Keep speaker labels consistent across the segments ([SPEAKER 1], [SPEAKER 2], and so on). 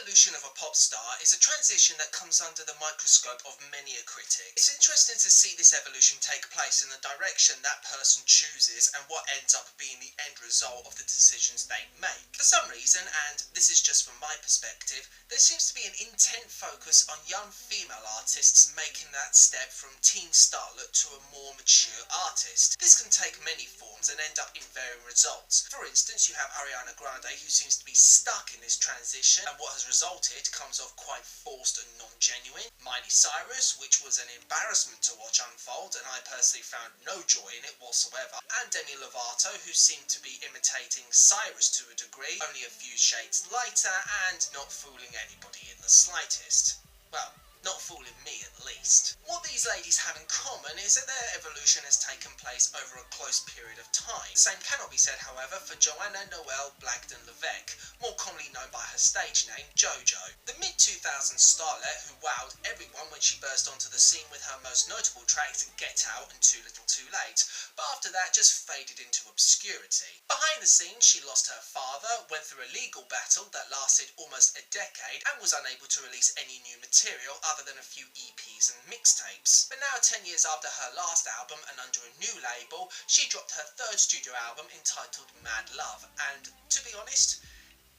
[SPEAKER 1] evolution of a pop star is a transition that comes under the microscope of many a critic. It's interesting to see this evolution take place in the direction that person chooses and what ends up being the end result of the decisions they make. For some reason, and this is just from my perspective, there seems to be an intent focus on young female artists making that step from teen starlet to a more mature artist. This can take many forms and end up in varying results. For instance, you have Ariana Grande, who seems to be stuck in this transition, and what has resulted comes off quite forced and non-genuine. Miley Cyrus, which was an embarrassment to watch unfold, and I personally found no joy in it whatsoever. And Demi Lovato, who seemed to be imitating Cyrus to a degree, only a few shades lighter and not fooling anybody in the slightest. Well, not fooling me at least. What these ladies have in common is that their evolution has taken place over a close period of time. The same cannot be said, however, for Joanna Noel Blagden-Levesque, more commonly known by her stage name JoJo. The mid-2000s starlet who wowed everyone when she burst onto the scene with her most notable tracks Get Out and Too Little Too Late, but after that just faded into obscurity. Behind the scenes, she lost her father, went through a legal battle that lasted almost a decade, and was unable to release any new material other than a few EPs and mixtapes. But now, 10 years after her last album and under a new label, she dropped her third studio album entitled Mad Love, and to be honest,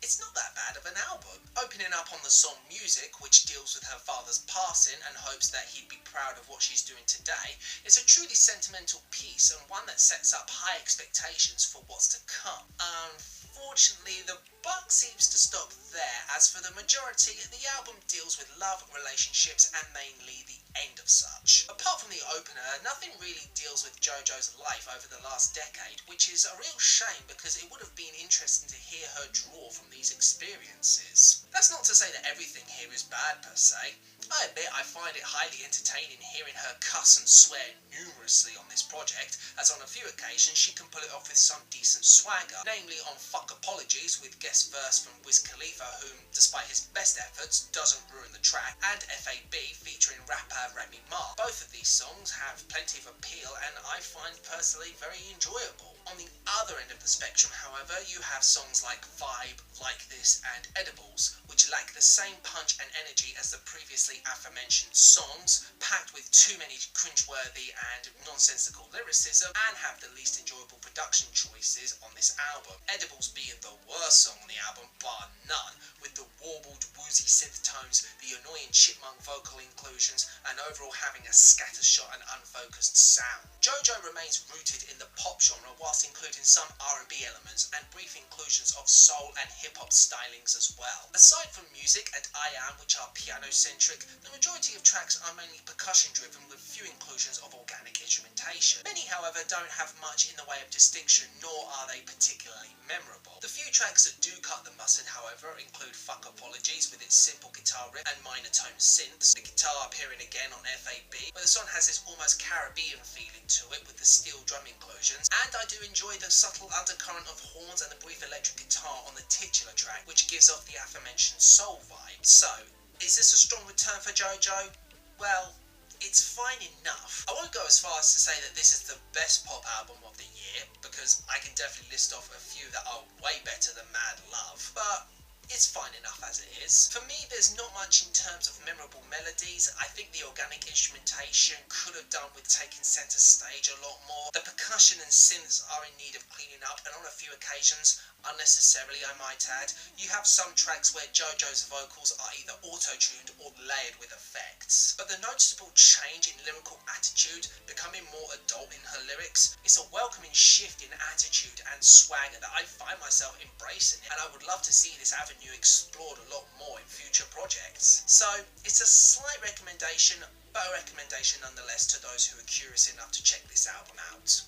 [SPEAKER 1] it's not that bad of an album. Opening up on the song Music, which deals with her father's passing and hopes that he'd be proud of what she's doing today, is a truly sentimental piece and one that sets up high expectations for what's to come. Unfortunately, the buck seems to stop there, as for the majority, the album deals with love, relationships, and mainly the end of such. Apart from the opener, nothing really deals with JoJo's life over the last decade, which is a real shame because it would have been interesting to hear her draw from these experiences. That's not to say that everything here is bad per se. I admit I find it highly entertaining hearing her cuss and swear numerously on this project, as on a few occasions she can pull it off with some decent swagger, namely on Fuck Apologies with guest verse from Khalifa, whom, despite his best efforts, doesn't ruin the track, and FAB featuring rapper Remy. Both of these songs have plenty of appeal and I find personally very enjoyable. On the other end of the spectrum, however, you have songs like Vibe, Like This and Edibles, which lack the same punch and energy as the previously aforementioned songs, packed with too many cringeworthy and nonsensical lyricism, and have the least enjoyable production choices on this album. Edibles being the worst song on the album, bar none, with the warbled, woozy synth tones, the annoying chipmunk vocal inclusions, and overall having a scattershot and unfocused sound. JoJo remains rooted in the pop genre whilst including some R&B elements and brief inclusions of soul and hip-hop stylings as well. Aside from Music and I Am, which are piano-centric, the majority of tracks are mainly percussion-driven with few inclusions of organic instrumentation. Many, however, don't have much in the way of distinction, nor are they particularly memorable. The few tracks that do cut the mustard, however, include Fuck Apologies with its simple guitar riff and minor tone synths, the guitar appearing again on FAB, where the song has this almost Caribbean feeling to it with the steel drum inclusions, and I do enjoy the subtle undercurrent of horns and the brief electric guitar on the titular track, which gives off the aforementioned soul vibe. So, is this a strong return for JoJo? Well, it's fine enough. I won't go as far as to say that this is the best pop album of the year, because I can definitely list off a few that are way better than Mad Love, but it's fine enough as it is. For me, there's not much in terms of memorable melodies. I think the organic instrumentation could have done with taking centre stage a lot more. The percussion and synths are in need of cleaning up, and on a few occasions, unnecessarily I might add, you have some tracks where JoJo's vocals are either auto-tuned or layered with effects. But the noticeable change in lyrical attitude, becoming more adult in her lyrics, is a welcoming shift in attitude and swagger that I find myself embracing it, and I would love to see this avenue explored a lot more in future projects. So, it's a slight recommendation, but a recommendation nonetheless to those who are curious enough to check this album out.